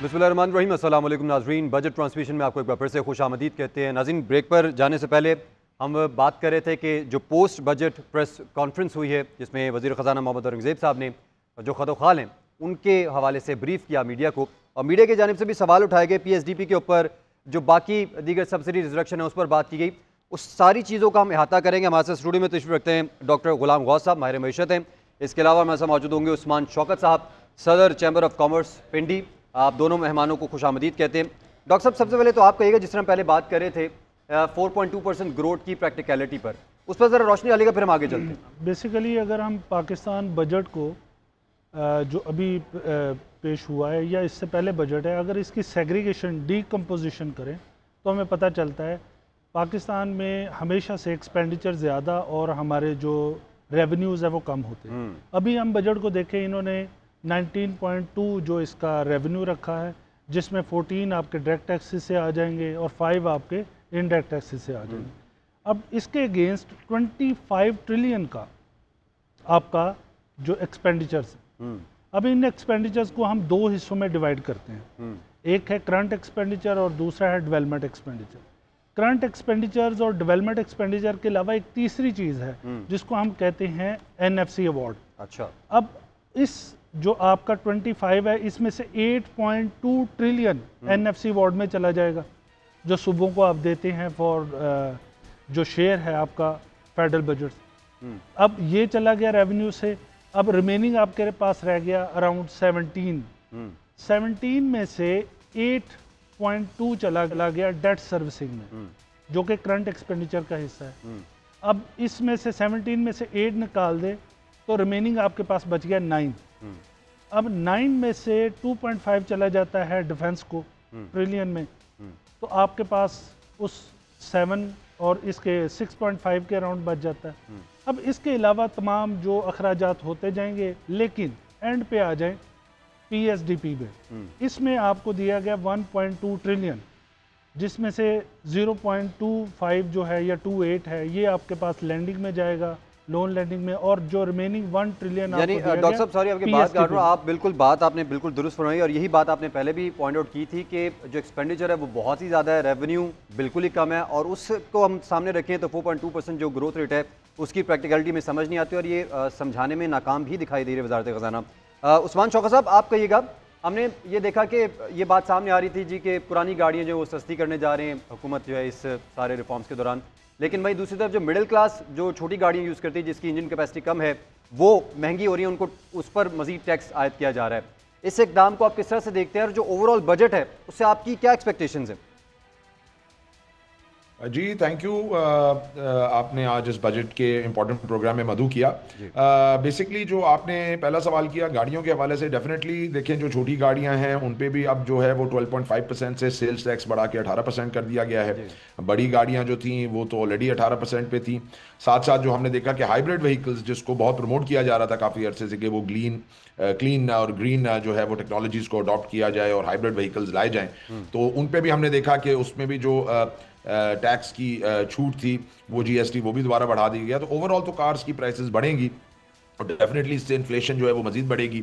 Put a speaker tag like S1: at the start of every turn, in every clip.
S1: बिस्मिल्लाहिर्रहमानिर्रहीम, अस्सलाम वालेकुम नाज़रीन। बजट ट्रांसमिशन में आपको एक बार फिर से खुशामदीद कहते हैं। नाज़रीन, ब्रेक पर जाने से पहले हम बात कर रहे थे कि जो पोस्ट बजट प्रेस कॉन्फ्रेंस हुई है जिसमें वज़ीर ख़ज़ाना मोहम्मद औरंगज़ेब साहब ने जो खदोखाल हैं उनके हवाले से ब्रीफ किया मीडिया को, और मीडिया की जानिब से भी सवाल उठाए गए PSDP के ऊपर, जो बाकी दीगर सब्सिडी रिजर्वेशन है उस पर बात की गई। उस सारी चीज़ों का हम अहाता करेंगे। हमारे साथ स्टूडियो में तशरीफ़ रखते हैं डॉक्टर गुलाम गौस साहब, माहिर मईशत हैं। इसके अलावा हमारे साथ मौजूद होंगे उस्मान शौकत साहब, सदर चैम्बर ऑफ कॉमर्स पिंडी। आप दोनों मेहमानों को खुशामदीद कहते हैं। डॉक्टर साहब, सबसे पहले तो आप कहिएगा, जिस तरह पहले बात कर रहे थे 4.2% ग्रोथ की प्रैक्टिकलिटी पर, उस पर ज़रा रोशनी डालिएगा, फिर हम आगे चलते हैं।
S2: बेसिकली अगर हम पाकिस्तान बजट को जो अभी पेश हुआ है या इससे पहले बजट है, अगर इसकी सेग्रीगेशन डीकम्पोजिशन करें तो हमें पता चलता है पाकिस्तान में हमेशा से एक्सपेंडिचर ज़्यादा और हमारे जो रेवेन्यूज़ है वो कम होते हैं। अभी हम बजट को देखें, इन्होंने 19.2 जो इसका रेवेन्यू रखा है, जिसमें 14 आपके डायरेक्ट टैक्सेस से आ जाएंगे और 5 आपके इनडायरेक्ट टैक्सेस से आ जाएंगे। अब इसके अगेंस्ट 25 ट्रिलियन का आपका जो एक्सपेंडिचर्स है, अब इन एक्सपेंडिचर्स को हम दो हिस्सों में डिवाइड करते हैं। एक है करंट एक्सपेंडिचर और दूसरा है डेवलपमेंट एक्सपेंडिचर। करंट एक्सपेंडिचर्स और डेवलपमेंट एक्सपेंडिचर के अलावा एक तीसरी चीज़ है जिसको हम कहते हैं NFC अवार्ड।
S1: अच्छा,
S2: अब इस जो आपका 25 है, इसमें से 8.2 ट्रिलियन NFC अवार्ड में चला जाएगा, जो सूबों को आप देते हैं फॉर जो शेयर है आपका फेडरल बजट। अब ये चला गया रेवेन्यू से। अब रिमेनिंग आपके पास रह गया अराउंड 17 में से 8.2 चला गया डेट सर्विसिंग में, जो कि करंट एक्सपेंडिचर का हिस्सा है। अब इसमें से 17 में से 8 निकाल दे तो रिमेनिंग आपके पास बच गया 9। अब 9 में से 2.5 चला जाता है डिफेंस को ट्रिलियन में, तो आपके पास उस 7 और इसके 6.5 के अराउंड बच जाता है। अब इसके अलावा तमाम जो अखराजात होते जाएंगे, लेकिन एंड पे आ जाए PSDP में, इसमें आपको दिया गया 1.2 ट्रिलियन, जिसमें से 0.25 जो है या 28 है ये आपके पास लैंडिंग में जाएगा, लोन लैंडिंग में, और जो रिमेनिंग 1 ट्रिलियन
S1: यानी डॉक्टर साहब सॉरी आपकी बात काट रहा हूँ, आप बिल्कुल बात आपने बिल्कुल दुरुस्त फरमाई, और यही बात आपने पहले भी पॉइंट आउट की थी कि जो एक्सपेंडिचर है वो बहुत ही ज़्यादा है, रेवेन्यू बिल्कुल ही कम है, और उसको हम सामने रखें तो 4.2% जो ग्रोथ रेट है उसकी प्रैक्टिकलिटी में समझ नहीं आती, और ये समझाने में नाकाम भी दिखाई दे रही है वज़ारत ख़ज़ाना। उस्मान शौकत साहब, आप कहिएगा, हमने ये देखा कि ये बात सामने आ रही थी जी कि पुरानी गाड़ियाँ जो वो सस्ती करने जा रहे हैं हुकूमत जो है इस सारे रिफॉर्म्स के दौरान, लेकिन वहीं दूसरी तरफ जो मिडिल क्लास जो छोटी गाड़ियाँ यूज़ करती है जिसकी इंजन कैपेसिटी कम है वो महंगी हो रही है, उनको उस पर मज़ीद टैक्स आयद किया जा रहा है। इस इक़दाम को आप किस तरह से देखते हैं, और जो ओवरऑल बजट है उससे आपकी क्या एक्सपेक्टेशंस हैं?
S3: जी थैंक यू। आपने आज इस बजट के इम्पोर्टेंट प्रोग्राम में मदू किया। बेसिकली जो आपने पहला सवाल किया गाड़ियों के हवाले से, डेफिनेटली देखें जो छोटी गाड़ियां हैं उन पे भी अब जो है वो 12.5% से सेल्स टैक्स बढ़ा के 18% कर दिया गया है। बड़ी गाड़ियां जो थी वो तो ऑलरेडी 18% पे थी। साथ साथ जो हमने देखा कि हाइब्रिड व्हीकल्स, जिसको बहुत प्रमोट किया जा रहा था काफ़ी अर्से से कि वो क्लीन और ग्रीन जो है वो टेक्नोलॉजीज़ को अडॉप्ट किया जाए और हाइब्रिड व्हीकल्स लाए जाएँ, तो उन पे भी हमने देखा कि उसमें भी जो टैक्स की छूट थी वो GST वो भी दोबारा बढ़ा दी गया। तो ओवरऑल तो कार्स की प्राइसेस बढ़ेंगी और डेफिनेटली इससे इन्फ्लेशन जो है वो मजीद बढ़ेगी।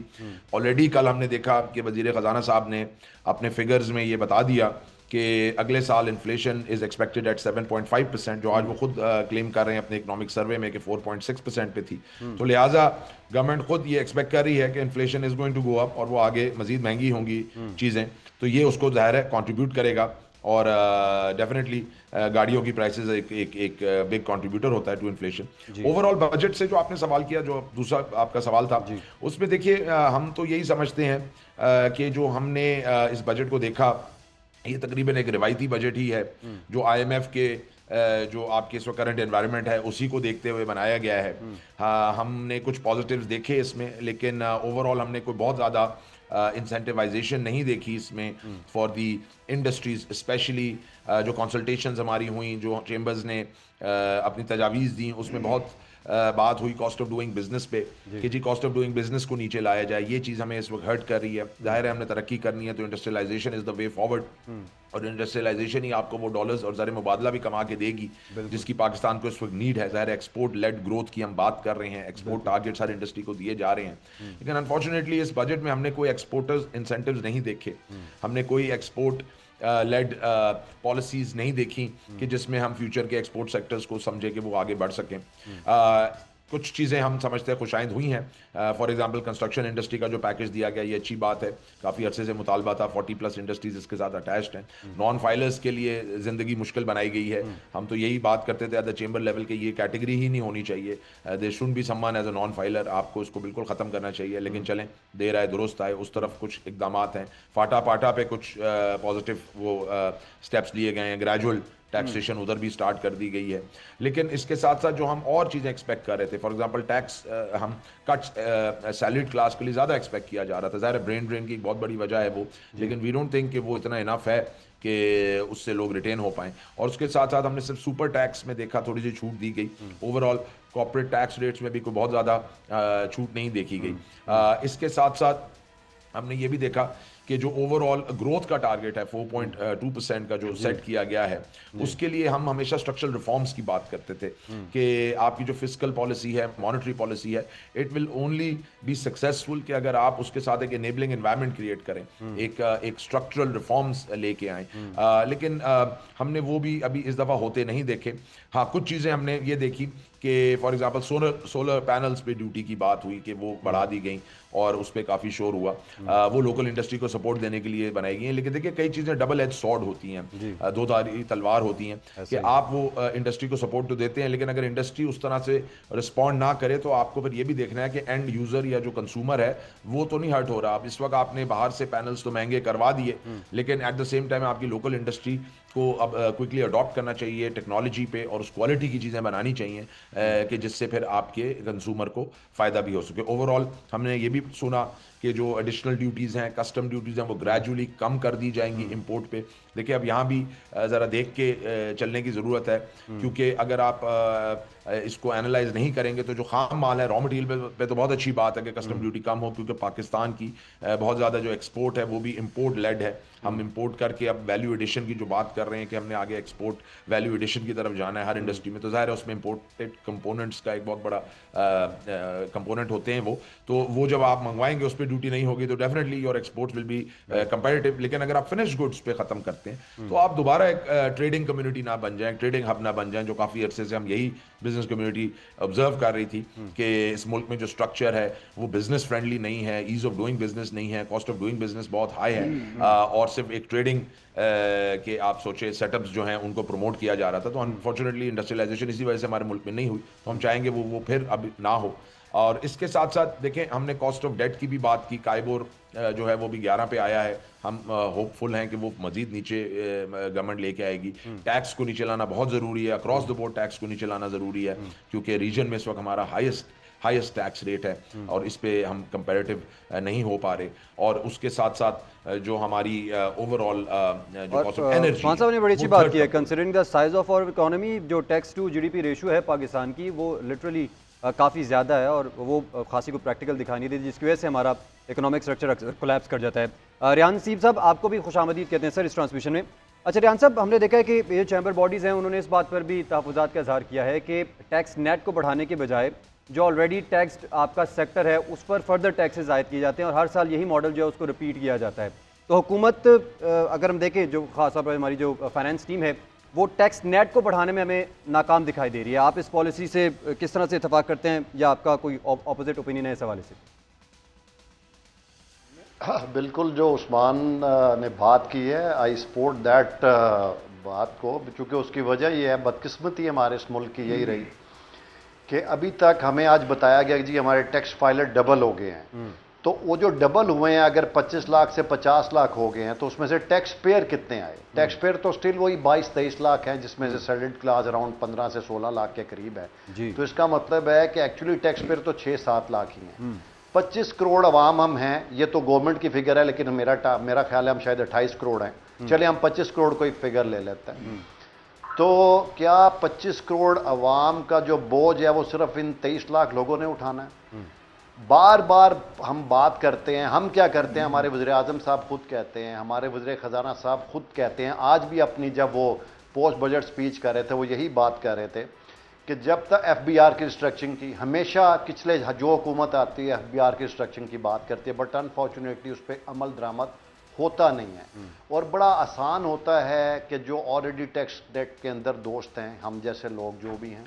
S3: ऑलरेडी कल हमने देखा कि वज़ीर ख़ज़ाना साहब ने अपने फिगर्स में ये बता दिया कि अगले साल इन्फ्लेशन इज़ एक्सपेक्टेड एट 7.5%, जो आज वो खुद क्लेम कर रहे हैं अपने इकोनॉमिक सर्वे में कि 4.6% पे थी। तो लिहाजा गवर्नमेंट खुद ये एक्सपेक्ट कर रही है कि inflation is going to go up और वो आगे मजीद महंगी होंगी चीज़ें, तो ये उसको ज़ाहिर है कॉन्ट्रीब्यूट करेगा। और डेफिनेटली गाड़ियों की प्राइसेस एक बिग कंट्रीब्यूटर होता है टू इन्फ्लेशन। ओवरऑल बजट से जो आपने सवाल किया, जो दूसरा आपका सवाल था, उसमें देखिए हम तो यही समझते हैं कि जो हमने इस बजट को देखा ये तकरीबन एक रिवायती बजट ही है, जो IMF के जो आपके इस वक्त करंट एनवायरनमेंट है उसी को देखते हुए बनाया गया है। हाँ, हमने कुछ पॉजिटिव्स देखे इसमें, लेकिन ओवरऑल हमने कोई बहुत ज़्यादा इंसेंटिवाइजेशन नहीं देखी इसमें फॉर दी इंडस्ट्रीज। स्पेशली जो कंसल्टेशंस हमारी हुई, जो चेंबर्स ने अपनी तजावीज़ दी, उसमें बहुत बात हुई कॉस्ट ऑफ डूइंग बिजनेस पे कि जी कॉस्ट ऑफ डूइंग बिजनेस को नीचे लाया जाए, ये चीज़ हमें इस वक्त हर्ट कर रही है। जाहिर है हमने तरक्की करनी है तो industrialisation is the way forward, और इंडस्ट्रियलाइजेशन ही आपको वो डॉलर्स और ज़र मुबादला भी कमा के देगी जिसकी पाकिस्तान को इस वक्त नीड है। ज़ाहिर एक्सपोर्ट लेड ग्रोथ की हम बात कर रहे हैं, एक्सपोर्ट टारगेट्स हर इंडस्ट्री को दिए जा रहे हैं, लेकिन अनफॉर्चुनेटली इस बजट में हमने कोई एक्सपोर्टर्स इंसेंटिव्स नहीं देखे, हमने कोई एक्सपोर्ट लेड पॉलिसीज़ नहीं देखी कि जिसमें हम फ्यूचर के एक्सपोर्ट सेक्टर्स को समझे कि वो आगे बढ़ सकें। कुछ चीज़ें हम समझते हैं खुशाइंद हुई हैं। फॉर एग्जांपल कंस्ट्रक्शन इंडस्ट्री का जो पैकेज दिया गया ये अच्छी बात है, काफ़ी अरसे से मुतालबा था, 40+ इंडस्ट्रीज इसके साथ अटैच्ड हैं। नॉन फाइलर्स के लिए ज़िंदगी मुश्किल बनाई गई है। हम तो यही बात करते थे एट द चेंबर लेवल के ये कैटेगरी ही नहीं होनी चाहिए, they should be someone as a non filer, आपको इसको बिल्कुल ख़त्म करना चाहिए। लेकिन चलें, देर आए दुरुस्त आए, उस तरफ कुछ इकदाम हैं। फाटा पाटा पे कुछ पॉजिटिव वो स्टेप्स लिए गए हैं, ग्रेजुअल टैक्सेशन उधर भी स्टार्ट कर दी गई है। लेकिन इसके साथ साथ जो हम और चीज़ें एक्सपेक्ट कर रहे थे, फॉर एग्जांपल टैक्स हम कट्स सैलरीड क्लास के लिए ज़्यादा एक्सपेक्ट किया जा रहा था। ज़ाहिर ब्रेन ड्रेन की एक बहुत बड़ी वजह है वो, लेकिन वी डोंट थिंक कि वो इतना इनफ है कि उससे लोग रिटेन हो पाएँ। और उसके साथ साथ हमने सिर्फ सुपर टैक्स में देखा थोड़ी सी छूट दी गई, ओवरऑल कॉर्पोरेट टैक्स रेट्स में भी कोई बहुत ज़्यादा छूट नहीं देखी गई। इसके साथ साथ हमने ये भी देखा कि जो ओवरऑल ग्रोथ का टारगेट है 4.2% का जो सेट किया गया है, उसके लिए हम हमेशा स्ट्रक्चरल रिफॉर्म्स की बात करते थे कि आपकी जो फिस्कल पॉलिसी है, मॉनेटरी पॉलिसी है, it will only be successful कि अगर आप उसके साथ एक एनेबलिंग एनवायरनमेंट क्रिएट करें, एक स्ट्रक्चरल रिफॉर्म्स लेके आए। लेकिन हमने वो भी अभी इस दफ़ा होते नहीं देखे। हाँ, कुछ चीज़ें हमने ये देखी कि फॉर एग्जांपल सोलर पैनल्स पे ड्यूटी की बात हुई कि वो बढ़ा दी गई और उस पर काफ़ी शोर हुआ। वो लोकल इंडस्ट्री को सपोर्ट देने के लिए बनाई गई हैं, लेकिन देखिए कई चीज़ें डबल एज सॉर्ड होती हैं, दो धारी तलवार होती हैं कि आप वो इंडस्ट्री को सपोर्ट तो देते हैं, लेकिन अगर इंडस्ट्री उस तरह से रिस्पॉन्ड ना करे तो आपको फिर ये भी देखना है कि एंड यूज़र या जो कंज्यूमर है वो तो नहीं हर्ट हो रहा। अब इस वक्त आपने बाहर से पैनल्स तो महंगे करवा दिए, लेकिन एट द सेम टाइम आपकी लोकल इंडस्ट्री को अब क्विकली अडॉप्ट करना चाहिए टेक्नोलॉजी पे और उस क्वालिटी की चीज़ें बनानी चाहिए कि जिससे फिर आपके कंज्यूमर को फ़ायदा भी हो सके। ओवरऑल हमने ये भी सुना कि जो एडिशनल ड्यूटीज़ हैं, कस्टम ड्यूटीज़ हैं, वो ग्रेजुअली कम कर दी जाएंगी इंपोर्ट पे। देखिए अब यहाँ भी ज़रा देख के चलने की ज़रूरत है, क्योंकि अगर आप इसको एनालाइज नहीं करेंगे तो जो खाम माल है, रॉ मटेरियल पे तो बहुत अच्छी बात है कि कस्टम ड्यूटी कम हो, क्योंकि पाकिस्तान की बहुत ज़्यादा जो एक्सपोर्ट है वो भी इंपोर्ट लेड है। हम इंपोर्ट करके अब वैल्यू एडिशन की जो बात कर रहे हैं कि हमने आगे एक्सपोर्ट वैल्यू एडिशन की तरफ जाना है हर इंडस्ट्री में, तो ज़ाहिर है उसमें इंपोर्टेड कंपोनेंट्स का एक बहुत बड़ा कंपोनेंट होते हैं तो वो जब आप मंगवाएंगे उस पर ड्यूटी नहीं होगी तो definitely your exports will be comparative. लेकिन अगर आप फिनिश गुड्स पे ख़त्म करते हैं तो आप दोबारा एक ट्रेडिंग कम्युनिटी ना बन जाए, ट्रेडिंग हब ना बन जाए, जो काफ़ी अरसे से हम यही बिजनेस कम्युनिटी ऑब्जर्व कर रही थी कि इस मुल्क में जो स्ट्रक्चर है वो बिजनेस फ्रेंडली नहीं है, ईज ऑफ डूइंग बिजनेस नहीं है, कॉस्ट ऑफ डूइंग बिजनेस बहुत हाई है, और सिर्फ एक ट्रेडिंग के आप सोचे सेटअप्स जो हैं उनको प्रमोट किया जा रहा था। तो अनफॉर्चुनेटली इंडस्ट्रियलाइजेशन इसी वजह से हमारे मुल्क में नहीं हुई, तो हम चाहेंगे वो फिर अब ना हो। और इसके साथ साथ देखें हमने कॉस्ट ऑफ डेट की भी बात की, काइबोर जो है वो भी 11 पे आया है, हम होपफुल हैं कि वो मजीद नीचे गवर्नमेंट लेके आएगी। टैक्स को नीचे लाना बहुत ज़रूरी है, अक्रॉस द बोर्ड टैक्स को नीचे लाना ज़रूरी है, क्योंकि रीजन में इस वक्त हमारा हाईएस्ट टैक्स रेट है और इस पे हम कंपैरेटिव नहीं हो पा रहे। और उसके साथ साथ जो हमारी ओवरऑल जो कॉस्ट ऑफ एनर्जी,
S1: खान साहब ने बड़ी अच्छी बात की है, considering the size of our economy, जो टैक्स टू जीडीपी रेशियो है पाकिस्तान की वो लिटरली काफ़ी ज़्यादा है और वो खासी को प्रैक्टिकल दिखाई नहीं देती, जिसकी वजह से हमारा इकोनॉमिक स्ट्रक्चर कोलैप्स कर जाता है। रियान नसीब साहब, आपको भी खुशामदीद कहते हैं सर इस ट्रांसमिशन में। अच्छा रियान साहब, हमने देखा है कि ये चैम्बर बॉडीज़ हैं उन्होंने इस बात पर भी तहफ़्फ़ुज़ात का इज़हार किया है कि टैक्स नेट को बढ़ाने के बजाय जो ऑलरेडी टैक्स आपका सेक्टर है उस पर फर्दर टैक्सेस आयद किए जाते हैं और हर साल यही मॉडल जो है उसको रिपीट किया जाता है। तो हुकूमत अगर हम देखें जो खासतौर पर हमारी जो फाइनेंस टीम है वो टैक्स नेट को बढ़ाने में हमें नाकाम दिखाई दे रही है। आप इस पॉलिसी से किस तरह से इत्तेफाक करते हैं या आपका कोई ऑपोजिट ओपिनियन है इस हवाले से?
S4: बिल्कुल, जो उस्मान ने बात की है, आई सपोर्ट दैट बात को, क्योंकि उसकी वजह ये है, बदकिस्मती हमारे इस मुल्क की यही रही कि अभी तक हमें आज बताया गया कि जी हमारे टैक्स फाइलर डबल हो गए हैं। तो वो जो डबल हुए हैं, अगर 25 लाख से 50 लाख हो गए हैं तो उसमें से टैक्स पेयर कितने आए? टैक्स पेयर तो स्टिल वही 22-23 लाख है, जिसमें से सैलरीड क्लास अराउंड 15 से 16 लाख के करीब है। तो इसका मतलब है कि एक्चुअली टैक्स पेयर तो 6-7 लाख ही हैं। 25 करोड़ अवाम हम हैं, ये तो गवर्नमेंट की फिगर है, लेकिन मेरा ख्याल है हम शायद 28 करोड़ हैं। चले हम 25 करोड़ को एक फिगर ले लेते हैं। तो क्या 25 करोड़ अवाम का जो बोझ है वो सिर्फ इन 23 लाख लोगों ने उठाना है? बार बार हम बात करते हैं, हम क्या करते हैं, हमारे वज़ीर आज़म साहब खुद कहते हैं, हमारे वज़ीर ख़जाना साहब खुद कहते हैं, आज भी अपनी जब वो पोस्ट बजट स्पीच कर रहे थे वो यही बात कर रहे थे कि जब तक FBR की रिस्ट्रक्चरिंग की, हमेशा पिछले जो हुकूमत आती है FBR की रिस्ट्रक्चरिंग की बात करती है, बट अनफॉर्चुनेटली उस पर अमल दरामद होता नहीं है। और बड़ा आसान होता है कि जो ऑलरेडी टैक्स डेट के अंदर दोस्त हैं, हम जैसे लोग जो भी हैं,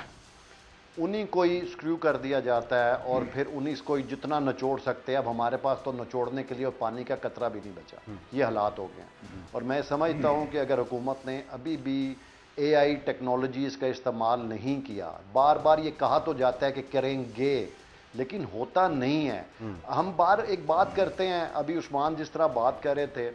S4: उन्हीं को ही स्क्रू कर दिया जाता है और फिर उन्हीं को ही जितना नचोड़ सकते हैं। अब हमारे पास तो नचोड़ने के लिए पानी का कतरा भी नहीं बचा, ये हालात हो गए। और मैं समझता हूँ कि अगर हुकूमत ने अभी भी AI टेक्नोलॉजीज़ का इस्तेमाल नहीं किया, बार बार ये कहा तो जाता है कि करेंगे, लेकिन होता नहीं है। हम एक बात करते हैं, अभी उस्मान जिस तरह बात कर रहे थे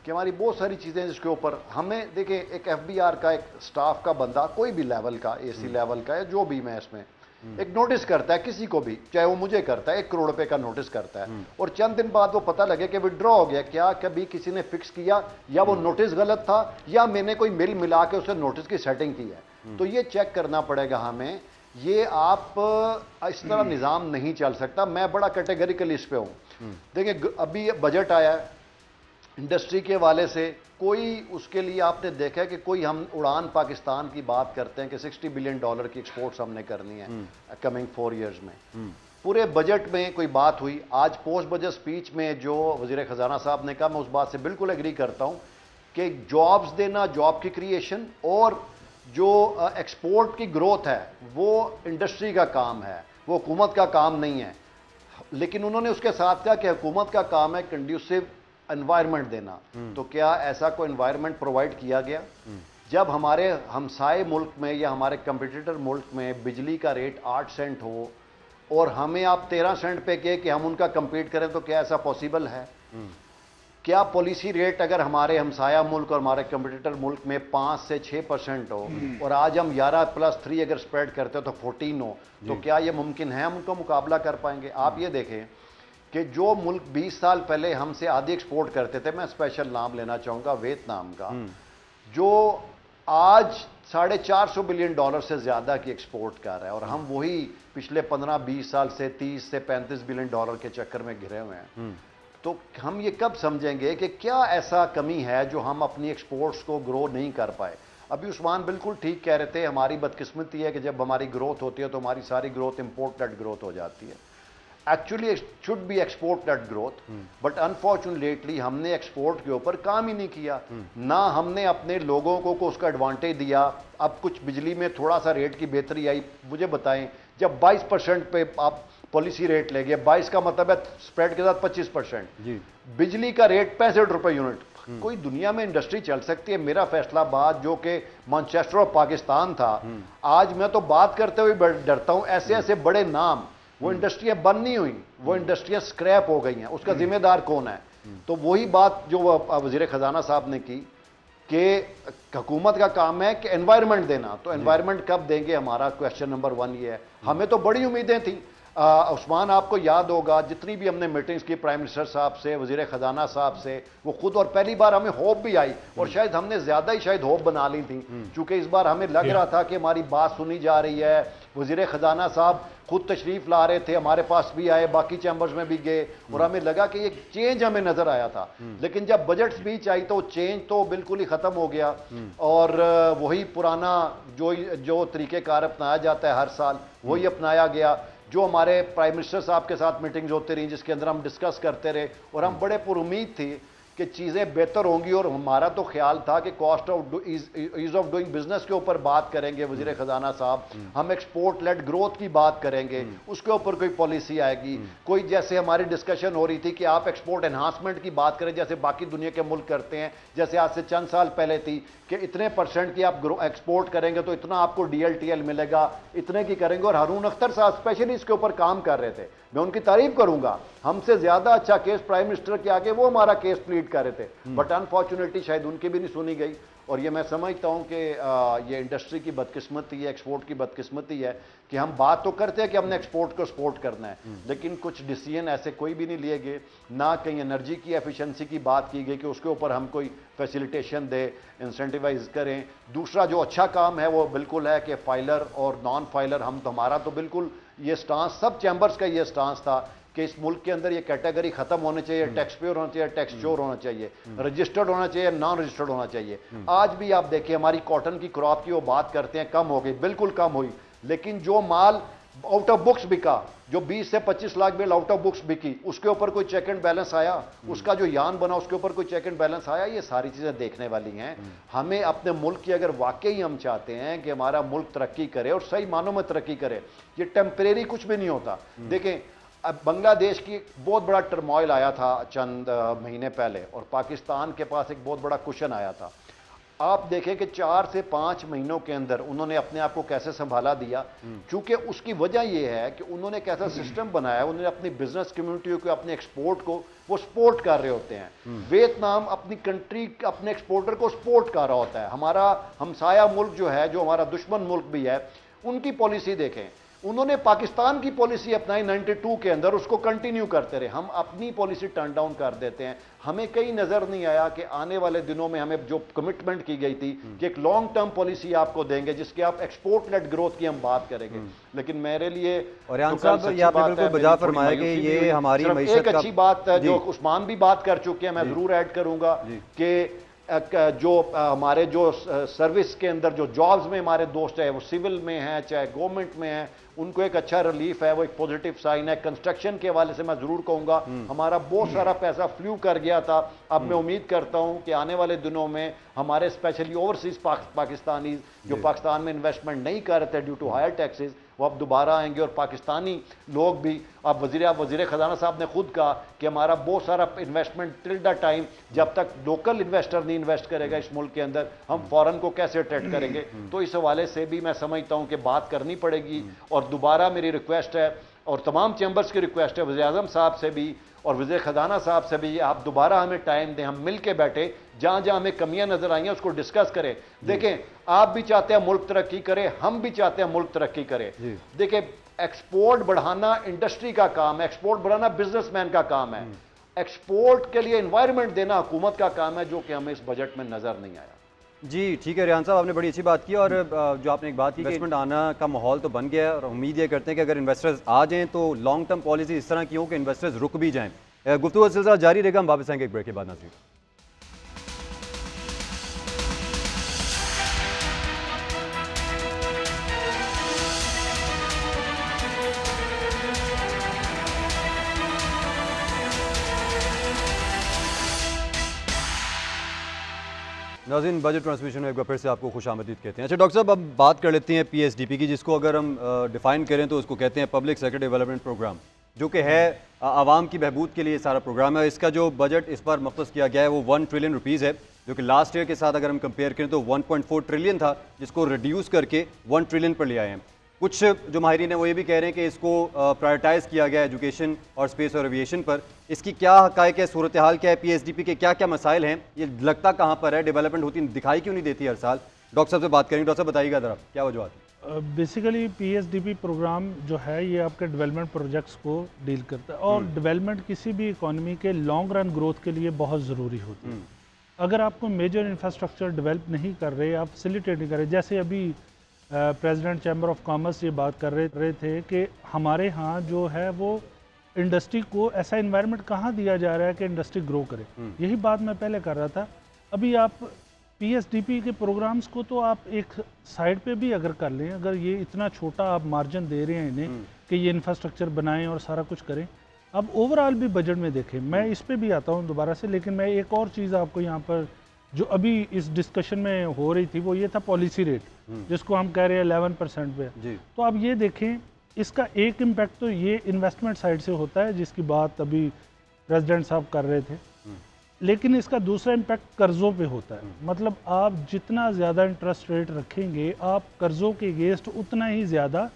S4: कि हमारी बहुत सारी चीज़ें जिसके ऊपर हमें, देखिए एक FBR का एक स्टाफ का बंदा कोई भी लेवल का, AC लेवल का है जो भी, मैं इसमें एक नोटिस करता है किसी को भी, चाहे वो मुझे करता है, 1 करोड़ रुपए का नोटिस करता है और चंद दिन बाद वो पता लगे कि विड्रॉ हो गया, क्या कभी किसी ने फिक्स किया या वो नोटिस गलत था या मैंने कोई मिल मिला के उसे नोटिस की सेटिंग की है, तो ये चेक करना पड़ेगा हमें। ये आप इस तरह निज़ाम नहीं चल सकता। मैं बड़ा कैटेगरिकल इस पे हूँ। देखिए अभी बजट आया है, इंडस्ट्री के हवाले से कोई उसके लिए आपने देखा है कि कोई, हम उड़ान पाकिस्तान की बात करते हैं कि $60 बिलियन की एक्सपोर्ट्स हमने करनी है कमिंग 4 इयर्स में, पूरे बजट में कोई बात हुई? आज पोस्ट बजट स्पीच में जो वज़ीर ख़जाना साहब ने कहा, मैं उस बात से बिल्कुल एग्री करता हूँ कि जॉब्स देना, जॉब की क्रिएशन और जो एक्सपोर्ट की ग्रोथ है वो इंडस्ट्री का काम है, वो हुकूमत का काम नहीं है। लेकिन उन्होंने उसके साथ कहा कि हुकूमत का काम है कंड्यूसिव एनवायरनमेंट देना। तो क्या ऐसा कोई एनवायरनमेंट प्रोवाइड किया गया? जब हमारे हमसाए मुल्क में या हमारे कंपटीटर मुल्क में बिजली का रेट 8 सेंट हो और हमें आप 13 सेंट पे कहे कि हम उनका कंपीट करें, तो क्या ऐसा पॉसिबल है? क्या पॉलिसी रेट अगर हमारे हमसाया मुल्क और हमारे कंपटीटर मुल्क में 5 से 6% हो और आज हम 11+3 अगर स्प्रेड करते हो तो 14 हो, तो क्या ये मुमकिन है हम उनका मुकाबला कर पाएंगे? आप ये देखें कि जो मुल्क 20 साल पहले हमसे आधी एक्सपोर्ट करते थे, मैं स्पेशल नाम लेना चाहूँगा वियतनाम का, जो आज $450 बिलियन से ज़्यादा की एक्सपोर्ट कर रहा है और हम वही पिछले 15-20 साल से 30 से $35 बिलियन के चक्कर में घिरे हुए हैं। तो हम ये कब समझेंगे कि क्या ऐसा कमी है जो हम अपनी एक्सपोर्ट्स को ग्रो नहीं कर पाए? अभी उस्मान बिल्कुल ठीक कह रहे थे, हमारी बदकिस्मती है कि जब हमारी ग्रोथ होती है तो हमारी सारी ग्रोथ इंपोर्ट लेड ग्रोथ हो जाती है। Actually it should be export led growth, but unfortunately हमने एक्सपोर्ट के ऊपर काम ही नहीं किया, ना हमने अपने लोगों को उसका एडवांटेज दिया। अब कुछ बिजली में थोड़ा सा रेट की बेहतरी आई, मुझे बताएं, जब 22% पे आप पॉलिसी रेट ले गए, 22 का मतलब है स्प्रेड के साथ 25%, बिजली का रेट ₹65 यूनिट। कोई दुनिया में इंडस्ट्री चल सकती है? मेरा फैसलाबाद जो कि मैनचेस्टर ऑफ पाकिस्तान था, आज मैं तो बात करते हुए डरता हूं, ऐसे ऐसे बड़े नाम, वो इंडस्ट्रियां बंद नहीं हुई, वो इंडस्ट्रियां स्क्रैप हो गई हैं, उसका जिम्मेदार कौन है? तो वही बात जो वज़ीर ख़जाना साहब ने की कि हुकूमत का काम है कि एनवायरनमेंट देना, तो एनवायरनमेंट कब देंगे? हमारा क्वेश्चन नंबर 1 ये है। हमें तो बड़ी उम्मीदें थी। उस्मान, आपको याद होगा जितनी भी हमने मीटिंग्स की प्राइम मिनिस्टर साहब से, वज़ीर ख़जाना साहब से, वो खुद, और पहली बार हमें होप भी आई और शायद हमने ज़्यादा ही शायद होप बना ली थी, क्योंकि इस बार हमें लग रहा था कि हमारी बात सुनी जा रही है। वज़ीर ख़जाना साहब खुद तशरीफ ला रहे थे, हमारे पास भी आए, बाकी चैम्बर्स में भी गए और हमें लगा कि एक चेंज हमें नजर आया था। लेकिन जब बजट स्पीच आई तो चेंज तो बिल्कुल ही खत्म हो गया और वही पुराना जो तरीक़ेकार अपनाया जाता है हर साल, वही अपनाया गया। जो हमारे प्राइम मिनिस्टर साहब के साथ मीटिंग्स होती रही जिसके अंदर हम डिस्कस करते रहे और हम बड़े पुरुमीद थी कि चीज़ें बेहतर होंगी और हमारा तो ख्याल था कि cost of ease of doing business के ऊपर बात करेंगे वज़ीर ख़जाना साहब, हम एक्सपोर्ट लेड ग्रोथ की बात करेंगे, उसके ऊपर कोई पॉलिसी आएगी। कोई जैसे हमारी डिस्कशन हो रही थी कि आप एक्सपोर्ट एनहांसमेंट की बात करें जैसे बाकी दुनिया के मुल्क करते हैं, जैसे आज से चंद साल पहले थी कि इतने % की आप एक्सपोर्ट करेंगे तो इतना आपको DLTL मिलेगा, इतने की करेंगे। और हारून अख्तर साहब स्पेशली इसके ऊपर काम कर रहे थे, मैं उनकी तारीफ करूंगा। हमसे ज्यादा अच्छा केस प्राइम मिनिस्टर के आगे वो हमारा केस प्लीड कर रहे थे, बट अनफॉर्चुनेटली शायद उनकी भी नहीं सुनी गई। और ये मैं समझता हूँ कि ये इंडस्ट्री की बदकिस्मती है, एक्सपोर्ट की बदकिस्मती है कि हम बात तो करते हैं कि हमने एक्सपोर्ट को सपोर्ट करना है, लेकिन कुछ डिसीजन ऐसे कोई भी नहीं लिए गए, ना कहीं एनर्जी की एफिशिएंसी की बात की गई कि उसके ऊपर हम कोई फैसिलिटेशन दे, इंसेंटिवाइज करें। दूसरा जो अच्छा काम है वो बिल्कुल है कि फाइलर और नॉन फाइलर, हम तो हमारा तो बिल्कुल ये स्टांस, सब चैम्बर्स का ये स्टांस था कि इस मुल्क के अंदर ये कैटेगरी खत्म होनी चाहिए, टैक्स पेयर होना चाहिए, टैक्स चोर होना चाहिए, रजिस्टर्ड होना चाहिए, नॉन रजिस्टर्ड होना चाहिए। आज भी आप देखिए हमारी कॉटन की क्रॉप की वो बात करते हैं कम हो गई, बिल्कुल कम हुई, लेकिन जो माल आउट ऑफ बुक्स बिका, जो 20 से 25 lakh bill out of books बिकी, उसके ऊपर कोई चेक एंड बैलेंस आया, उसका जो यान बना उसके ऊपर कोई चेक एंड बैलेंस आया? ये सारी चीजें देखने वाली हैं। हमें अपने मुल्क की, अगर वाकई हम चाहते हैं कि हमारा मुल्क तरक्की करे और सही मानों में तरक्की करे, ये टेम्परेरी कुछ भी नहीं होता। देखें, अब बांग्लादेश की बहुत बड़ा टर्मोइल आया था चंद महीने पहले, और पाकिस्तान के पास एक बहुत बड़ा कुशन आया था। आप देखें कि 4 से 5 महीनों के अंदर उन्होंने अपने आप को कैसे संभाला दिया, क्योंकि उसकी वजह यह है कि उन्होंने कैसा सिस्टम बनाया, उन्होंने अपनी बिजनेस कम्युनिटी को, अपने एक्सपोर्ट को वो सपोर्ट कर रहे होते हैं। वियतनाम अपनी कंट्री, अपने एक्सपोर्टर को सपोर्ट कर रहा होता है। हमारा हमसाया मुल्क जो है, जो हमारा दुश्मन मुल्क भी है, उनकी पॉलिसी देखें, उन्होंने पाकिस्तान की पॉलिसी अपनाई 92 के अंदर, उसको कंटिन्यू करते रहे। हम अपनी पॉलिसी टर्न डाउन कर देते हैं। हमें कहीं नजर नहीं आया कि आने वाले दिनों में हमें जो कमिटमेंट की गई थी कि एक लॉन्ग टर्म पॉलिसी आपको देंगे जिसके आप एक्सपोर्ट लेट ग्रोथ की हम बात करेंगे, लेकिन मेरे लिए
S1: और बिल्कुल बजा फरमाया कि ये हमारी
S4: एक अच्छी बात है जो उस्मान भी बात कर चुके हैं, मैं जरूर ऐड करूंगा कि जो हमारे जो सर्विस के अंदर जो जॉब्स में हमारे दोस्त है, वो सिविल में हैं चाहे गवर्नमेंट में हैं, उनको एक अच्छा रिलीफ है, वो एक पॉजिटिव साइन है। कंस्ट्रक्शन के हवाले से मैं जरूर कहूंगा हमारा बहुत सारा पैसा फ्लू कर गया था। अब मैं उम्मीद करता हूं कि आने वाले दिनों में हमारे स्पेशली ओवरसीज पाकिस्तानी जो पाकिस्तान में इन्वेस्टमेंट नहीं कर रहे थे ड्यू टू हायर टैक्सेस, वो अब दोबारा आएंगे। और पाकिस्तानी लोग भी, अब वजीर खजाना साहब ने खुद कहा कि हमारा बहुत सारा इन्वेस्टमेंट टिल द टाइम जब तक लोकल इन्वेस्टर नहीं इन्वेस्ट करेगा इस मुल्क के अंदर, हम फॉरेन को कैसे अट्रैक्ट करेंगे। तो इस हवाले से भी मैं समझता हूं कि बात करनी पड़ेगी। और दोबारा मेरी रिक्वेस्ट है और तमाम चैम्बर्स की रिक्वेस्ट है, वज़ीर आज़म साहब से भी और वज़ीर खजाना साहब से भी, आप दोबारा हमें टाइम दें, हम मिल के बैठे, जहां जहां हमें कमियां नजर आई हैं उसको डिस्कस करें। देखें, आप भी चाहते हैं मुल्क तरक्की करे, हम भी चाहते हैं मुल्क तरक्की करे। देखें, एक्सपोर्ट बढ़ाना इंडस्ट्री का काम है, एक्सपोर्ट बढ़ाना बिजनेसमैन का काम है, एक्सपोर्ट के लिए एनवायरनमेंट देना हुकूमत का काम है, जो कि हमें इस बजट में नजर नहीं आया।
S1: जी ठीक है रेहान साहब, आपने बड़ी अच्छी बात की। और जो आपने एक बात की, इन्वेस्टमेंट आना का माहौल तो बन गया है और उम्मीद ये करते हैं कि अगर इन्वेस्टर्स आ जाएं तो लॉन्ग टर्म पॉलिसी इस तरह की हो कि इन्वेस्टर्स रुक भी जाएं। गुफ्तगू का सिलसिला जारी रहेगा, हम वापस आएंगे एक ब्रेक के बाद। नाज़रीन, नाज़रीन, बजट ट्रांसमिशन में एक बार फिर से आपको खुशामदीद कहते हैं। अच्छा डॉक्टर साहब, अब बात कर लेते हैं PSDP की, जिसको अगर हम डिफ़ाइन करें तो उसको कहते हैं पब्लिक सेक्टर डेवलपमेंट प्रोग्राम, जो कि है आवाम की बहबूद के लिए सारा प्रोग्राम है। इसका जो बजट इस बार मुख्तस किया गया है वो 1 ट्रिलियन रुपीज़ है, जो कि लास्ट ईयर के साथ अगर हम कंपेयर करें तो 1.4 ट्रिलियन था, जिसको रिड्यूस करके 1 ट्रिलियन पर ले आए हैं। कुछ जो माहिरीन हैं वो ये भी कह रहे हैं कि इसको प्रायोरिटाइज़ किया गया एजुकेशन और स्पेस और एविएशन पर। इसकी क्या हक़ाइक़ है, सूरत हाल क्या है, PSDP के क्या क्या मसाइल हैं, ये लगता कहाँ पर है, डेवलपमेंट होती दिखाई क्यों नहीं देती हर साल? डॉक्टर साहब से बात करेंगे। डॉक्टर साहब बताइएगा ज़रा क्या वजूहत है?
S2: बेसिकली PSDP प्रोग्राम जो है ये आपके डेवलपमेंट प्रोजेक्ट्स को डील करता है, और डेवलपमेंट किसी भी इकॉनमी के लॉन्ग रन ग्रोथ के लिए बहुत ज़रूरी होती है। अगर आपको मेजर इंफ्रास्ट्रक्चर डेवलप नहीं कर रहे, आप फैसिलिटेट नहीं कर रहे, जैसे अभी प्रेसिडेंट चैम्बर ऑफ कॉमर्स ये बात कर रहे थे कि हमारे यहाँ जो है वो इंडस्ट्री को ऐसा इन्वायरमेंट कहाँ दिया जा रहा है कि इंडस्ट्री ग्रो करे। यही बात मैं पहले कर रहा था। अभी आप PSDP के प्रोग्राम्स को तो आप एक साइड पे भी अगर कर लें, अगर ये इतना छोटा आप मार्जिन दे रहे हैं इन्हें कि ये इंफ्रास्ट्रक्चर बनाएं और सारा कुछ करें, अब ओवरऑल भी बजट में देखें। मैं इस पे भी आता हूँ दोबारा से, लेकिन मैं एक और चीज़ आपको यहाँ पर जो अभी इस डिस्कशन में हो रही थी वो ये था पॉलिसी रेट, जिसको हम कह रहे हैं 11% पे। तो आप ये देखें, इसका एक इम्पैक्ट तो ये इन्वेस्टमेंट साइड से होता है जिसकी बात अभी प्रेसिडेंट साहब कर रहे थे, लेकिन इसका दूसरा इम्पैक्ट कर्ज़ों पे होता है। मतलब आप जितना ज़्यादा इंटरेस्ट रेट रखेंगे, आप कर्ज़ों के अगेंस्ट उतना ही ज़्यादा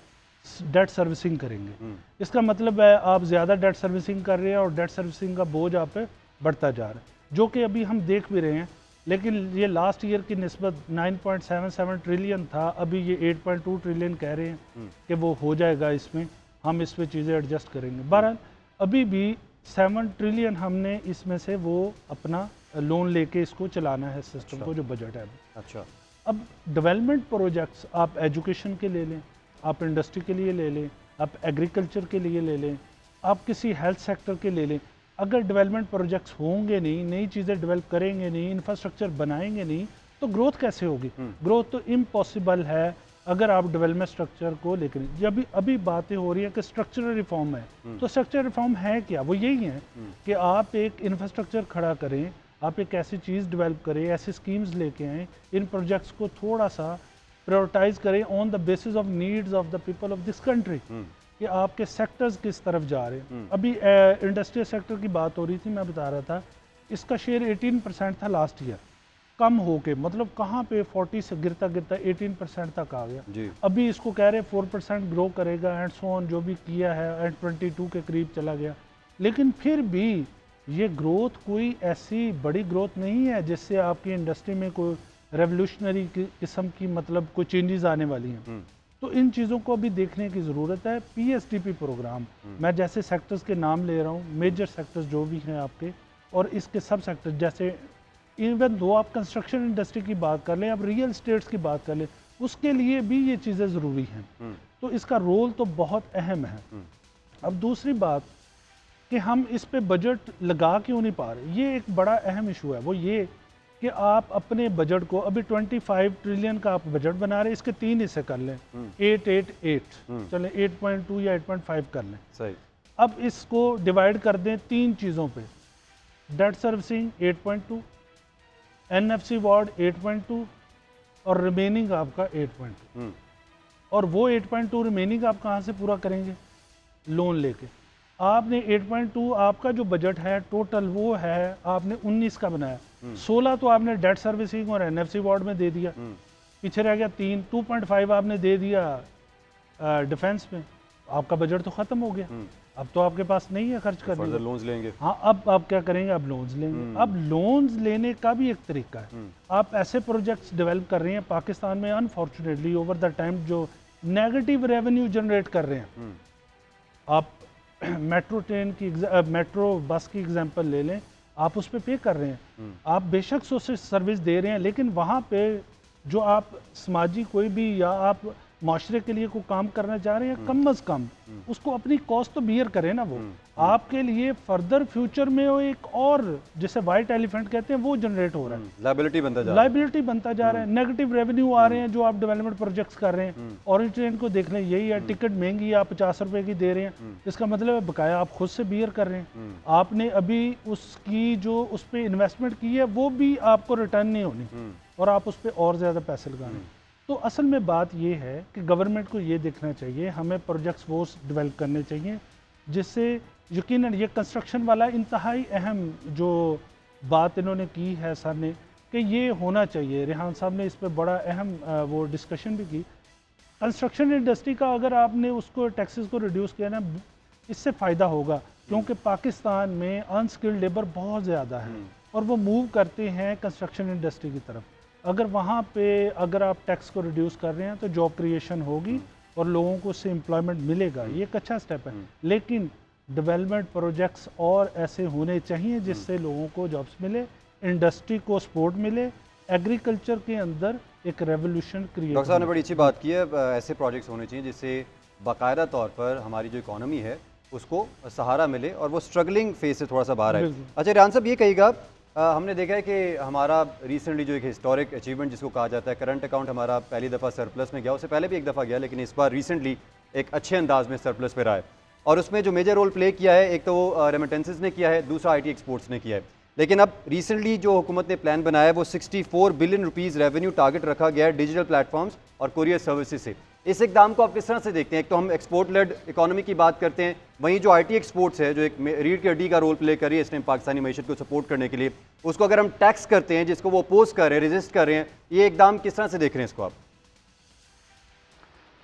S2: डेट सर्विसिंग करेंगे। इसका मतलब है आप ज़्यादा डेट सर्विसिंग कर रहे हैं और डेट सर्विसिंग का बोझ आप पे बढ़ता जा रहा है। जो कि अभी हम देख भी रहे हैं, लेकिन ये लास्ट ईयर की निस्बत 9.77 ट्रिलियन था, अभी ये 8.2 ट्रिलियन कह रहे हैं कि वो हो जाएगा, इसमें हम इस पे चीज़ें एडजस्ट करेंगे। बहरहाल अभी भी 7 ट्रिलियन हमने इसमें से वो अपना लोन लेके इसको चलाना है सिस्टम को, जो बजट है अभी।
S1: अच्छा,
S2: अब डेवलपमेंट प्रोजेक्ट्स आप एजुकेशन के ले लें, आप इंडस्ट्री के लिए ले लें, आप एग्रीकल्चर के लिए ले लें, आप किसी हेल्थ सेक्टर के ले लें, अगर डेवलपमेंट प्रोजेक्ट्स होंगे नहीं, नई चीज़ें डेवलप करेंगे नहीं, इंफ्रास्ट्रक्चर बनाएंगे नहीं, तो ग्रोथ कैसे होगी? ग्रोथ तो इम्पॉसिबल है अगर आप डेवलपमेंट स्ट्रक्चर को लेकर। जब अभी बातें हो रही है कि स्ट्रक्चरल रिफॉर्म है, तो स्ट्रक्चरल रिफॉर्म है क्या? वो यही है कि आप एक इंफ्रास्ट्रक्चर खड़ा करें, आप एक ऐसी चीज़ डेवलप करें, ऐसी स्कीम्स लेके आएँ, इन प्रोजेक्ट्स को थोड़ा सा प्रायोरिटाइज करें on the basis of needs of the people of this country, कि आपके सेक्टर्स किस तरफ जा रहे हैं। अभी इंडस्ट्रियल सेक्टर की बात हो रही थी, मैं बता रहा था इसका शेयर 18% था लास्ट ईयर, कम होके मतलब कहाँ पे 40 से गिरता गिरता 18% तक आ गया। अभी इसको कह रहे 4% ग्रो करेगा एंड सो ऑन, जो भी किया है एंड 22 के करीब चला गया। लेकिन फिर भी ये ग्रोथ कोई ऐसी बड़ी ग्रोथ नहीं है जिससे आपकी इंडस्ट्री में कोई रेवोल्यूशनरी किस्म की मतलब कोई चेंजेस आने वाली हैं। तो इन चीज़ों को अभी देखने की ज़रूरत है। पीएसडीपी प्रोग्राम, मैं जैसे सेक्टर्स के नाम ले रहा हूँ, मेजर सेक्टर्स जो भी हैं आपके, और इसके सब सेक्टर, जैसे इवन दो आप कंस्ट्रक्शन इंडस्ट्री की बात कर लें, आप रियल एस्टेट्स की बात कर लें, उसके लिए भी ये चीज़ें ज़रूरी हैं। तो इसका रोल तो बहुत अहम है। अब दूसरी बात कि हम इस पे बजट लगा क्यों नहीं पा रहे, ये एक बड़ा अहम इशू है। वो ये कि आप अपने बजट को, अभी 25 ट्रिलियन का आप बजट बना रहे हैं, इसके 3 हिस्से कर लें, 888 चलें 8.2 या 8.5 कर लें,
S1: सही।
S2: अब इसको डिवाइड कर दें 3 चीज़ों पे, डेट सर्विसिंग 8.2, एनएफसी वार्ड 8.2 और रिमेनिंग आपका 8.2। और वो 8.2 रिमेनिंग आप कहाँ से पूरा करेंगे? लोन लेके। आपने 8.2 आपका जो बजट है टोटल वो है आपने 19 का बनाया, 16 तो आपने डेट सर्विसिंग और एनएफसी वार्ड में दे दिया, पीछे रह गया 3, 2.5 आपने दे दिया डिफेंस में, आपका बजट तो खत्म हो गया। अब तो आपके पास नहीं है खर्च करने का,
S1: लोन्स लेंगे।
S2: हाँ, अब आप क्या करेंगे? अब लोन्स लेंगे। अब लोन्स लेने का भी एक तरीका है। आप ऐसे प्रोजेक्ट्स डेवलप कर रहे हैं पाकिस्तान में, अनफॉर्चुनेटली ओवर द टाइम जो नेगेटिव रेवेन्यू जनरेट कर रहे हैं। आप मेट्रो ट्रेन की, मेट्रो बस की एग्जांपल ले लें, आप उस पर पे कर रहे हैं, आप बेशक सोशल सर्विस दे रहे हैं, लेकिन वहाँ पे जो आप समाजी कोई भी या आप माशरे के लिए कोई काम करना चाह रहे हैं, कम अज कम उसको अपनी कॉस्ट तो बियर करें ना। वो आपके लिए फर्दर फ्यूचर में वो एक और जिसे वाइट एलिफेंट कहते हैं वो जनरेट हो रहा है,
S1: लायबिलिटी बनता जा रहा है, नेगेटिव
S2: रेवेन्यू आ रहे हैं जो आप डेवलपमेंट प्रोजेक्ट्स कर रहे हैं। ऑरेंज ट्रेन को देख लें, यही है, टिकट महंगी है, आप 50 रुपए की दे रहे हैं, इसका मतलब है बकाया आप खुद से बियर कर रहे हैं। आपने अभी उसकी जो उस पर इन्वेस्टमेंट की है वो भी आपको रिटर्न नहीं होनी, और आप उस पर और ज़्यादा पैसे लगाने। तो असल में बात ये है कि गवर्नमेंट को ये देखना चाहिए, हमें प्रोजेक्ट्स वो डेवलप करने चाहिए जिससे यकीनन ये कंस्ट्रक्शन वाला इंतहाई अहम जो बात इन्होंने की है सर ने, कि ये होना चाहिए। रेहान साहब ने इस पर बड़ा अहम वो डिस्कशन भी की। कंस्ट्रक्शन इंडस्ट्री का अगर आपने उसको टैक्सेस को रिड्यूस किया ना, इससे फ़ायदा होगा, क्योंकि पाकिस्तान में अनस्किल्ड लेबर बहुत ज़्यादा है और वो मूव करते हैं कंस्ट्रक्शन इंडस्ट्री की तरफ। अगर वहाँ पे अगर आप टैक्स को रिड्यूस कर रहे हैं तो जॉब क्रिएशन होगी और लोगों को उससे एम्प्लॉयमेंट मिलेगा, ये एक अच्छा स्टेप है। लेकिन डेवलपमेंट प्रोजेक्ट्स और ऐसे होने चाहिए जिससे लोगों को जॉब्स मिले, इंडस्ट्री को सपोर्ट मिले, एग्रीकल्चर के अंदर एक रेवोल्यूशन क्रिएट।
S1: डॉक्टर साहब ने बड़ी अच्छी बात की है, ऐसे प्रोजेक्ट्स होने चाहिए जिससे बाकायदा तौर पर हमारी जो इकोनॉमी है उसको सहारा मिले और वो स्ट्रगलिंग फेज से थोड़ा सा बाहर आए। अच्छा रेहान साहब, ये कहिएगा, हमने देखा है कि हमारा रिसेंटली जो एक हिस्टोरिक अचीवमेंट जिसको कहा जाता है, करंट अकाउंट हमारा पहली दफ़ा सरप्लस में गया, उससे पहले भी एक दफ़ा गया, लेकिन इस बार रिसेंटली एक अच्छे अंदाज में सरप्लस पे रहा है। और उसमें जो मेजर रोल प्ले किया है, एक तो वो रेमिटेंसेस ने किया है, दूसरा आईटी एक्सपोर्ट्स ने किया है। लेकिन अब रिसेंटली जो हुकूमत ने प्लान बनाया है वो 64 बिलियन रुपीज़ रेवेन्यू टारगेट रखा गया है डिजिटल प्लेटफॉर्म्स और कुरियर सर्विसेज से। इस इकदाम को आप किस तरह से देखते हैं? एक तो हम एक्सपोर्ट लेड इकोनॉमी की बात करते हैं, वहीं जो आईटी एक्सपोर्ट्स है जो एक रीढ़ की हड्डी का रोल प्ले कर रही है इस टाइम पाकिस्तानी मईशत को सपोर्ट करने के लिए, उसको अगर हम टैक्स करते हैं जिसको वो अपोज कर रहे हैं, रेजिस्ट कर रहे हैं, ये इकदाम किस तरह से देख रहे हैं इसको आप?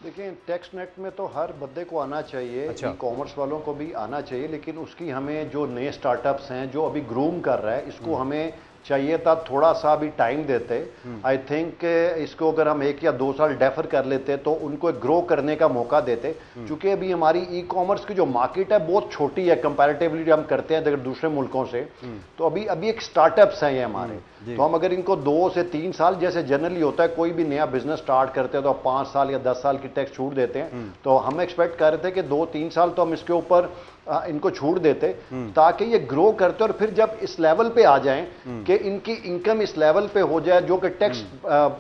S4: देखिए, टैक्स नेट में तो हर बंदे को आना चाहिए,
S1: अच्छा।
S4: ई कॉमर्स वालों को भी आना चाहिए, लेकिन उसकी हमें जो नए स्टार्टअप्स हैं जो अभी ग्रूम कर रहा है, इसको हमें चाहिए था थोड़ा सा भी टाइम देते। आई थिंक इसको अगर हम 1 या 2 साल डेफर कर लेते तो उनको ग्रो करने का मौका देते, क्योंकि अभी हमारी ई कॉमर्स की जो मार्केट है बहुत छोटी है कंपैरेटिवली हम करते हैं अगर दूसरे मुल्कों से। तो अभी एक स्टार्टअप्स हैं ये हमारे, तो हम अगर इनको 2 से 3 साल, जैसे जनरली होता है कोई भी नया बिजनेस स्टार्ट करते हैं तो 5 साल या 10 साल की टैक्स छूट देते हैं, तो हम एक्सपेक्ट कर रहे थे कि 2-3 साल तो हम इसके ऊपर इनको छूट देते ताकि ये ग्रो करते और फिर जब इस लेवल पे आ जाएं कि इनकी इनकम इस लेवल पे हो जाए जो कि टैक्स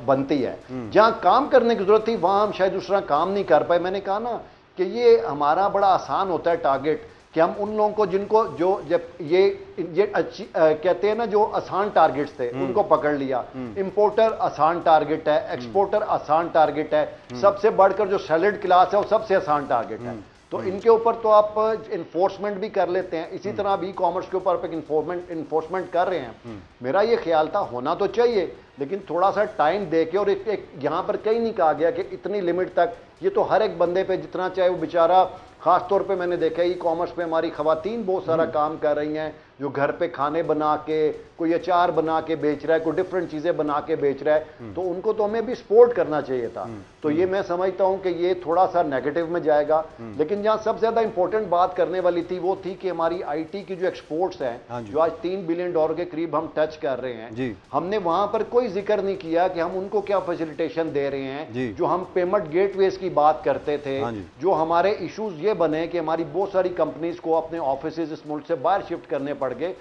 S4: बनती है। जहां काम करने की जरूरत थी वहां हम शायद दूसरा काम नहीं कर पाए। मैंने कहा ना कि ये हमारा बड़ा आसान होता है टारगेट, कि हम उन लोगों को जिनको जो जब ये अच्छी कहते हैं ना जो आसान टारगेट्स थे उनको पकड़ लिया। इंपोर्टर आसान टारगेट है, एक्सपोर्टर आसान टारगेट है, सबसे बढ़कर जो सैलरीड क्लास है वो सबसे आसान टारगेट है। तो इनके ऊपर तो आप इन्फोर्समेंट भी कर लेते हैं, इसी तरह भी कॉमर्स के ऊपर आप एक इन्फोर्समेंट कर रहे हैं। मेरा ये ख्याल था होना तो चाहिए, लेकिन थोड़ा सा टाइम देके, और एक यहाँ पर कहीं नहीं कहा गया कि इतनी लिमिट तक, ये तो हर एक बंदे पे जितना चाहे वो बेचारा, खास तौर पे मैंने देखा ई कॉमर्स पे हमारी खवातीन बहुत सारा काम कर रही हैं, जो घर पे खाने बना के, कोई अचार बना के बेच रहा है, कोई डिफरेंट चीजें बना के बेच रहा है, तो उनको तो हमें भी सपोर्ट करना चाहिए था। तो ये मैं समझता हूं कि ये थोड़ा सा नेगेटिव में जाएगा, लेकिन जहां सबसे ज्यादा इंपॉर्टेंट बात करने वाली थी वो थी कि हमारी आईटी की जो एक्सपोर्ट्स हैं, जो आज $3 बिलियन के करीब हम टच कर रहे हैं, हमने वहां पर कोई जिक्र नहीं किया कि हम उनको क्या फैसिलिटेशन दे रहे हैं। जो हम पेमेंट गेटवेज की बात करते थे, जो हमारे इश्यूज ये बने कि हमारी बहुत सारी कंपनीज को अपने ऑफिसेज इस मुल्क से बाहर शिफ्ट करने पड़ गए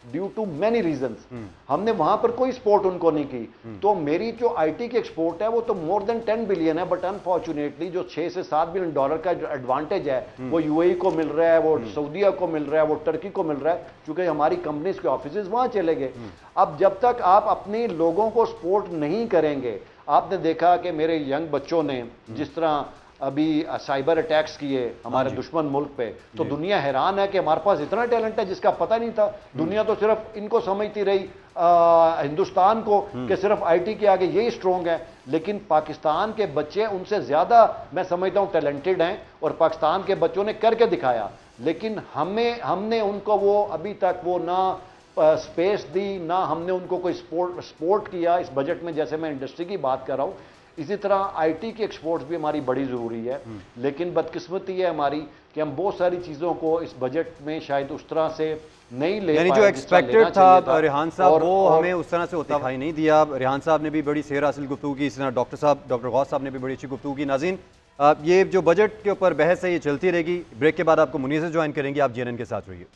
S4: ड्यू टू मैनी रीजंस, हमने वहां पर कोई सपोर्ट उनको नहीं की। तो मेरी जो आईटी की एक्सपोर्ट है वो तो मोर देन 10 बिलियन है, बट अनफॉर्चुनेटली जो 6 से 7 बिलियन डॉलर का जो एडवांटेज है वो यूएई को मिल रहा है, वो सऊदीया को मिल रहा है, वो टर्की को मिल रहा है, क्योंकि हमारी कंपनीज के ऑफिसेज वहां चले गए। अब जब तक आप अपने लोगों को सपोर्ट नहीं करेंगे, आपने देखा कि मेरे यंग बच्चों ने जिस तरह अभी साइबर अटैक्स किए हमारे दुश्मन मुल्क पे, तो दुनिया हैरान है कि हमारे पास इतना टैलेंट है जिसका पता नहीं था। दुनिया तो सिर्फ इनको समझती रही हिंदुस्तान को कि सिर्फ आईटी के आगे यही स्ट्रॉन्ग है, लेकिन पाकिस्तान के बच्चे उनसे ज्यादा मैं समझता हूं टैलेंटेड हैं, और पाकिस्तान के बच्चों ने करके दिखाया। लेकिन हमने उनको वो अभी तक वो ना स्पेस दी, ना हमने उनको कोई सपोर्ट किया इस बजट में। जैसे मैं इंडस्ट्री की बात कर रहा हूं, इसी तरह आईटी की एक्सपोर्ट्स भी हमारी बड़ी ज़रूरी है, लेकिन बदकिस्मती है हमारी कि हम बहुत सारी चीज़ों को इस बजट में शायद उस तरह से नहीं ले पाए।
S1: जो एक्सपेक्टेड था रेहान साहब, वो हमें उस तरह से होता दिखाई नहीं दिया। रेहान साहब ने भी बड़ी सेहर हासिल गुफ्तगू की, इसी तरह डॉक्टर गौस साहब ने भी बड़ी अच्छी गुफ्तगू की। नाज़रीन, ये जो बजट के ऊपर बहस है ये चलती रहेगी। ब्रेक के बाद आपको मुनीर से ज्वाइन करेंगे, आप जीएनएन के साथ रहिए।